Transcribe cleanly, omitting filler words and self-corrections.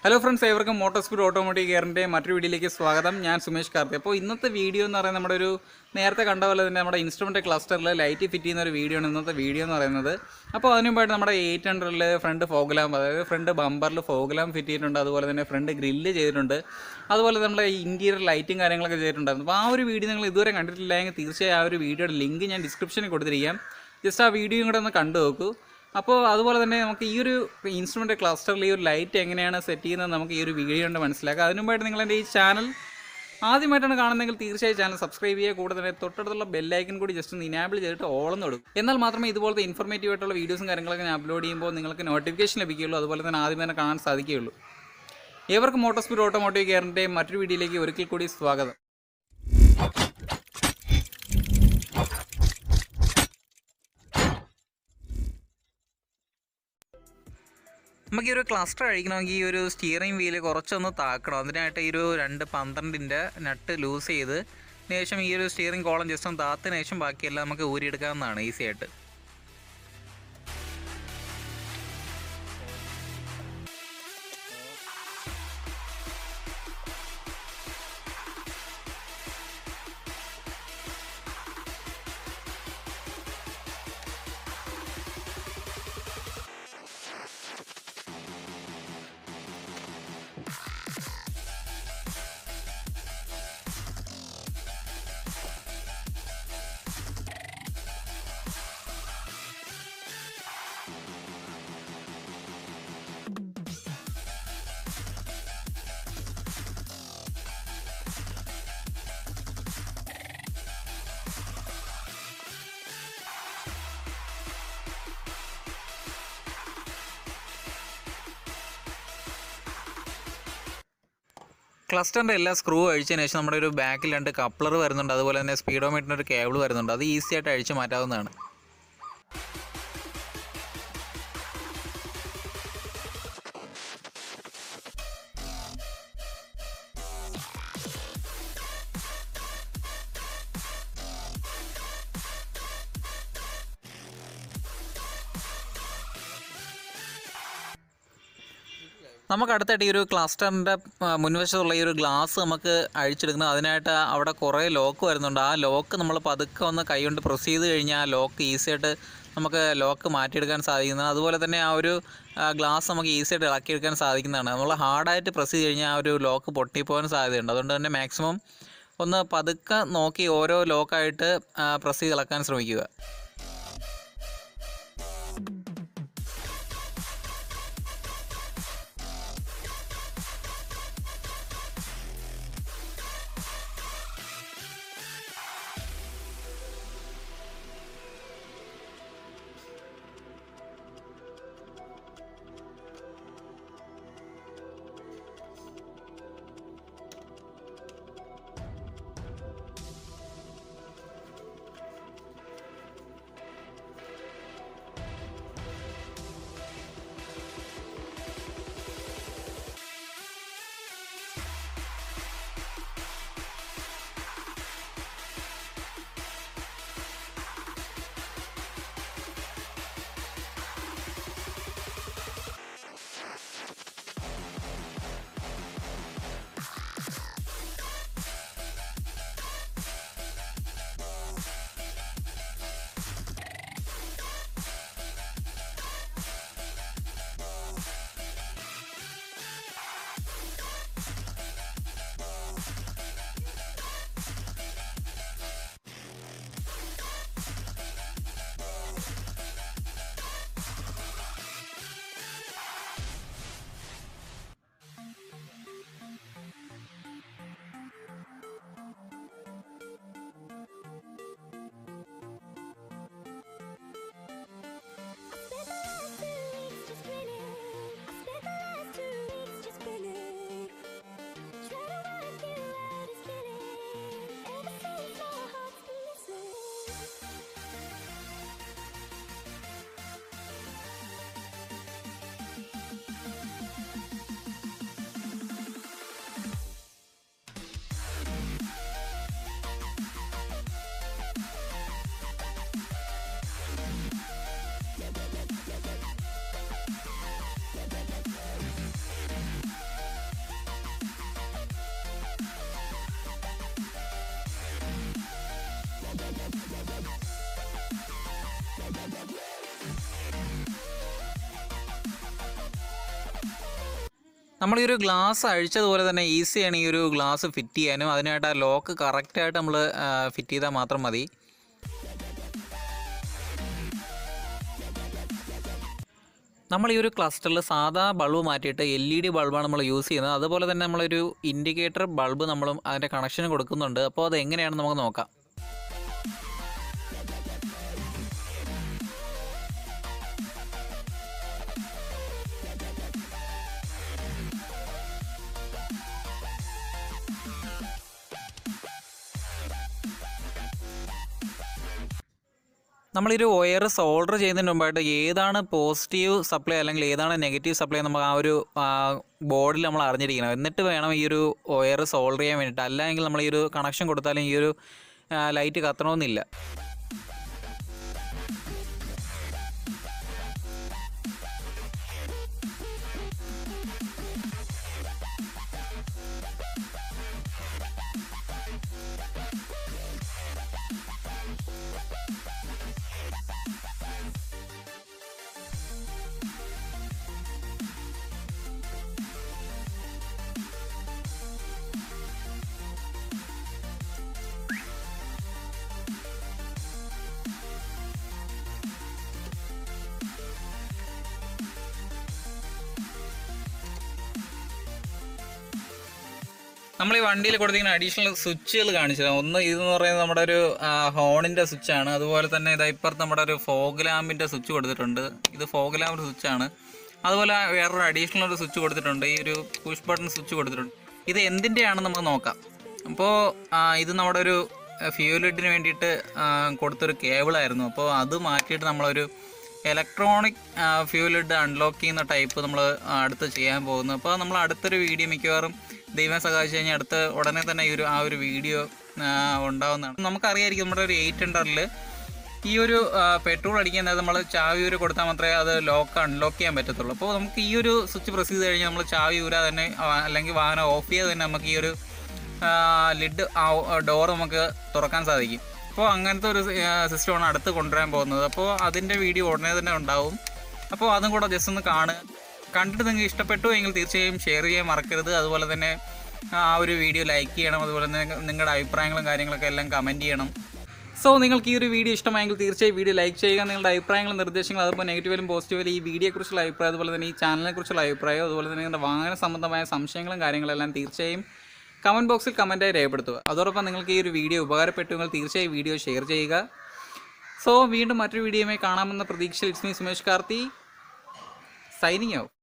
Hello friends, ഏവർക്കും മോട്ടോസ്പീഡ് automotive കെയറിൻ്റെ മറ്റൊരു വീഡിയോയിലേക്ക് സ്വാഗതം. ഞാൻ സുമേഷ് കാർത്തി. അപ്പോൾ ഇന്നത്തെ വീഡിയോ എന്ന് പറയുന്നത് നമ്മുടെ ഒരു നേരത്തെ കണ്ട പോലെ തന്നെ നമ്മുടെ ഇൻസ്ട്രുമെൻ്റ് ക്ലസ്റ്ററിൽ ലൈറ്റ് ഫിറ്റ് ചെയ്യുന്ന ഒരു വീഡിയോ ആണ് ഇന്നത്തെ വീഡിയോ എന്ന് പറയുന്നത്. അപ്പോൾ അതിന് മുമ്പായിട്ട് നമ്മുടെ 800 ഫ്രണ്ട് ഫോഗ്ലാമ്പ്, അതായത് ഫ്രണ്ട് ബമ്പറിൽ ഫോഗ്ലാമ്പ് ഫിറ്റ് ചെയ്തിട്ടുണ്ട്. അതുപോലെ തന്നെ ഫ്രണ്ട് ഗ്രില്ല് ചെയ്തിട്ടുണ്ട്. അതുപോലെ നമ്മുടെ ഇൻറ്റീരിയർ ലൈറ്റും കാര്യങ്ങളൊക്കെ ചെയ്തിട്ടുണ്ടായിരുന്നു. അപ്പോൾ ആ ഒരു വീഡിയോ നിങ്ങൾ ഇതുവരെ കണ്ടിട്ടില്ലെങ്കിൽ തീർച്ചയായും ആ ഒരു വീഡിയോയുടെ ലിങ്ക് ഞാൻ ഡിസ്ക്രിപ്ഷനിൽ കൊടുത്തിരിക്കാം. ജസ്റ്റ് ആ വീഡിയോയും കൂടെ ഒന്ന് കണ്ടു നോക്കൂ. അപ്പോൾ അതുപോലെ തന്നെ നമുക്ക് ഈ ഒരു ഇൻസ്ട്രുമെൻ്റ് ക്ലസ്റ്ററിൽ ഈ ഒരു ലൈറ്റ് എങ്ങനെയാണ് സെറ്റ് ചെയ്യുന്നത് നമുക്ക് ഈ ഒരു വീഡിയോ കൊണ്ട് മനസ്സിലാക്കാം. അതിനുമുമ്പായിട്ട് നിങ്ങൾ എൻ്റെ ഈ ചാനൽ ആദ്യമായിട്ടാണ് കാണുന്നതെങ്കിൽ തീർച്ചയായും ചാനൽ സബ്സ്ക്രൈബ് ചെയ്യുക. കൂടെ തന്നെ തൊട്ടടുത്തുള്ള ബെല്ലൈക്കൻ കൂടി ജസ്റ്റ് ഒന്ന് ഇനാബിൾ ചെയ്തിട്ട് ഓളെന്ന് കൊടുക്കും. എന്നാൽ മാത്രമേ ഇതുപോലത്തെ ഇൻഫോർമേറ്റീവ് ആയിട്ടുള്ള വീഡിയോസും കാര്യങ്ങളൊക്കെ ഞാൻ അപ്ലോഡ് ചെയ്യുമ്പോൾ നിങ്ങൾക്ക് നോട്ടിഫിക്കേഷൻ ലഭിക്കുകയുള്ളൂ. അതുപോലെ തന്നെ ആദ്യം തന്നെ കാണാൻ സാധിക്കുകയുള്ളൂ. ഏവർക്കും മോട്ടോസ്പീഡ് ഓട്ടോമോട്ടീവ് കെയറിൻ്റെ മറ്റൊരു വീഡിയോയിലേക്ക് ഒരിക്കൽ കൂടി സ്വാഗതം. നമുക്ക് ഈ ഒരു ക്ലസ്റ്റർ അഴിക്കണമെങ്കിൽ ഈ ഒരു സ്റ്റിയറിംഗ് വീല് കുറച്ചൊന്ന് താക്കണം. അതിനായിട്ട് ഈ ഒരു 212 നട്ട് ലൂസ് ചെയ്ത് ശേഷം ഈ ഒരു സ്റ്റിയറിംഗ് കോളം ജസ്റ്റ് ഒന്ന് താത്തതിന് ശേഷം ബാക്കിയെല്ലാം നമുക്ക് ഊരിയെടുക്കാവുന്നതാണ് ഈസി ആയിട്ട്. ക്ലസ്റ്ററിൻ്റെ എല്ലാ സ്ക്രൂ അഴിച്ചതിന് ശേഷം നമ്മുടെ ഒരു ബാക്കിൽ 2 കപ്ലർ വരുന്നുണ്ട്. അതുപോലെ തന്നെ സ്പീഡോമീറ്ററിൻ്റെ ഒരു കേബിൾ വരുന്നുണ്ട്. അത് ഈസി ആയിട്ട് അഴിച്ച് മാറ്റാവുന്നതാണ്. നമുക്ക് അടുത്തായിട്ട് ഈ ഒരു ക്ലസ്റ്ററിൻ്റെ മുൻവശത്തുള്ള ഈ ഒരു ഗ്ലാസ് നമുക്ക് അഴിച്ചെടുക്കണം. അതിനായിട്ട് അവിടെ കുറേ ലോക്ക് വരുന്നുണ്ട്. ആ ലോക്ക് നമ്മൾ പതുക്കെ ഒന്ന് കൈകൊണ്ട് പ്രസ് ചെയ്ത് കഴിഞ്ഞാൽ ആ ലോക്ക് ഈസിയായിട്ട് നമുക്ക് ലോക്ക് മാറ്റിയെടുക്കാൻ സാധിക്കുന്നതാണ്. അതുപോലെ തന്നെ ആ ഒരു ഗ്ലാസ് നമുക്ക് ഈസിയായിട്ട് ഇളക്കിയെടുക്കാൻ സാധിക്കുന്നതാണ്. നമ്മൾ ഹാർഡായിട്ട് പ്രസ് ചെയ്ത് കഴിഞ്ഞാൽ ആ ഒരു ലോക്ക് പൊട്ടിപ്പോകാൻ സാധ്യതയുണ്ട്. അതുകൊണ്ട് തന്നെ മാക്സിമം ഒന്ന് പതുക്കെ നോക്കി ഓരോ ലോക്കായിട്ട് പ്രസ് ചെയ്ത് ഇളക്കാൻ ശ്രമിക്കുക. നമ്മൾ ഈ ഒരു ഗ്ലാസ് അഴിച്ചതുപോലെ തന്നെ ഈസിയാണ് ഈ ഒരു ഗ്ലാസ് ഫിറ്റ് ചെയ്യാനും. അതിനായിട്ട് ആ ലോക്ക് കറക്റ്റായിട്ട് നമ്മൾ ഫിറ്റ് ചെയ്താൽ മാത്രം മതി. നമ്മൾ ഈ ഒരു ക്ലസ്റ്ററിൽ സാധാ ബൾബ് മാറ്റിയിട്ട് LED ബൾബാണ് നമ്മൾ യൂസ് ചെയ്യുന്നത്. അതുപോലെ തന്നെ നമ്മളൊരു ഇൻഡിക്കേറ്റർ ബൾബ് നമ്മളും അതിൻ്റെ കണക്ഷൻ കൊടുക്കുന്നുണ്ട്. അപ്പോൾ അത് എങ്ങനെയാണെന്ന് നമുക്ക് നോക്കാം. നമ്മളൊരു വയർ സോൾഡർ ചെയ്യുന്നതിന് മുമ്പായിട്ട് ഏതാണ് പോസിറ്റീവ് സപ്ലൈ അല്ലെങ്കിൽ ഏതാണ് നെഗറ്റീവ് സപ്ലൈ നമുക്ക് ആ ഒരു ബോർഡിൽ നമ്മൾ അറിഞ്ഞിരിക്കണം. എന്നിട്ട് വേണം ഈ ഒരു വയർ സോൾഡർ ചെയ്യാൻ വേണ്ടിയിട്ട്. അല്ലെങ്കിൽ നമ്മൾ ഈ ഒരു കണക്ഷൻ കൊടുത്താലും ഈ ഒരു ലൈറ്റ് കത്തണമെന്നില്ല. നമ്മൾ ഈ വണ്ടിയിൽ കൊടുത്തിരിക്കുന്ന അഡീഷണൽ സ്വിച്ചുകൾ കാണിച്ചത് ഒന്ന് ഇതെന്ന് പറയുന്നത് നമ്മുടെ ഒരു ഹോണിൻ്റെ സ്വിച്ചാണ്. അതുപോലെ തന്നെ ഇതാ ഇപ്പുറത്ത് നമ്മുടെ ഒരു ഫോഗ് ലാമ്പിൻ്റെ സ്വിച്ച് കൊടുത്തിട്ടുണ്ട്. ഇത് ഫോഗ് ലാമ്പ് സ്വിച്ചാണ്. അതുപോലെ വേറൊരു അഡീഷണൽ ഒരു സ്വിച്ച് കൊടുത്തിട്ടുണ്ട്. ഈ ഒരു പുഷ് ബട്ടൺ സ്വിച്ച് കൊടുത്തിട്ടുണ്ട്. ഇത് എന്തിൻ്റെയാണെന്ന് നമുക്ക് നോക്കാം. അപ്പോൾ ഇത് നമ്മുടെ ഒരു ഫ്യൂൽ ലിഡിന് വേണ്ടിയിട്ട് കൊടുത്തൊരു കേബിളായിരുന്നു. അപ്പോൾ അത് മാറ്റിയിട്ട് നമ്മളൊരു ഇലക്ട്രോണിക് ഫ്യൂൽ ലിഡ് അൺലോക്ക് ചെയ്യുന്ന ടൈപ്പ് നമ്മൾ അടുത്ത് ചെയ്യാൻ പോകുന്നു. അപ്പോൾ നമ്മൾ അടുത്തൊരു വീഡിയോ മിക്കവാറും ദൈവം സഹായിച്ചു കഴിഞ്ഞാൽ അടുത്ത് ഉടനെ തന്നെ ആ ഒരു വീഡിയോ ഉണ്ടാവുന്നതാണ്. നമുക്കറിയായിരിക്കും നമ്മുടെ ഒരു 800-ൽ ഈ ഒരു പെട്രോൾ അടിക്കാൻ നമ്മൾ ചാവി ഊരി കൊടുത്താൽ മാത്രമേ അത് അൺലോക്ക് ചെയ്യാൻ പറ്റത്തുള്ളൂ. അപ്പോൾ നമുക്ക് ഈ ഒരു സ്വിച്ച് പ്രസ് ചെയ്ത് കഴിഞ്ഞാൽ നമ്മൾ ചാവി ഊരാതെ തന്നെ അല്ലെങ്കിൽ വാഹനം ഓഫ് ചെയ്യാതെ തന്നെ നമുക്ക് ഈ ഒരു ലിഡ് ഡോർ നമുക്ക് തുറക്കാൻ സാധിക്കും. അപ്പോൾ അങ്ങനത്തെ ഒരു സിസ്റ്റമാണ് അടുത്ത് കൊണ്ടുവരാൻ പോകുന്നത്. അപ്പോൾ അതിൻ്റെ വീഡിയോ ഉടനെ തന്നെ ഉണ്ടാവും. അപ്പോൾ അതും കൂടെ ജസ്റ്റ് ഒന്ന് കണ്ടിട്ട് നിങ്ങൾക്ക് ഇഷ്ടപ്പെട്ടു എങ്കിൽ തീർച്ചയായും ഷെയർ ചെയ്യാൻ മറക്കരുത്. അതുപോലെ തന്നെ ആ ഒരു വീഡിയോ ലൈക്ക് ചെയ്യണം. അതുപോലെ തന്നെ നിങ്ങളുടെ അഭിപ്രായങ്ങളും കാര്യങ്ങളൊക്കെ എല്ലാം കമൻറ്റ് ചെയ്യണം. സോ നിങ്ങൾക്ക് ഈ ഒരു വീഡിയോ ഇഷ്ടമായെങ്കിൽ തീർച്ചയായും വീഡിയോ ലൈക്ക് ചെയ്യുക. നിങ്ങളുടെ അഭിപ്രായങ്ങളും നിർദ്ദേശങ്ങളും അതുപോലെ നെഗറ്റീവിലും പോസിറ്റീവിലും ഈ വീഡിയോയെക്കുറിച്ചുള്ള അഭിപ്രായം അതുപോലെ തന്നെ ഈ ചാനലിനെക്കുറിച്ചുള്ള അഭിപ്രായം അതുപോലെ തന്നെ നിങ്ങളുടെ വാഹന സംബന്ധമായ സംശയങ്ങളും കാര്യങ്ങളെല്ലാം തീർച്ചയായും കമൻറ്റ് ബോക്സിൽ കമൻറ്റായി രേഖപ്പെടുത്തുക. അതോടൊപ്പം നിങ്ങൾക്ക് ഈ ഒരു വീഡിയോ ഉപകാരപ്പെട്ടുവെങ്കിൽ തീർച്ചയായും വീഡിയോ ഷെയർ ചെയ്യുക. സോ വീണ്ടും മറ്റൊരു വീഡിയോയുമായി കാണാമെന്ന പ്രതീക്ഷയിൽ it's me Sumesh Karthi signing of.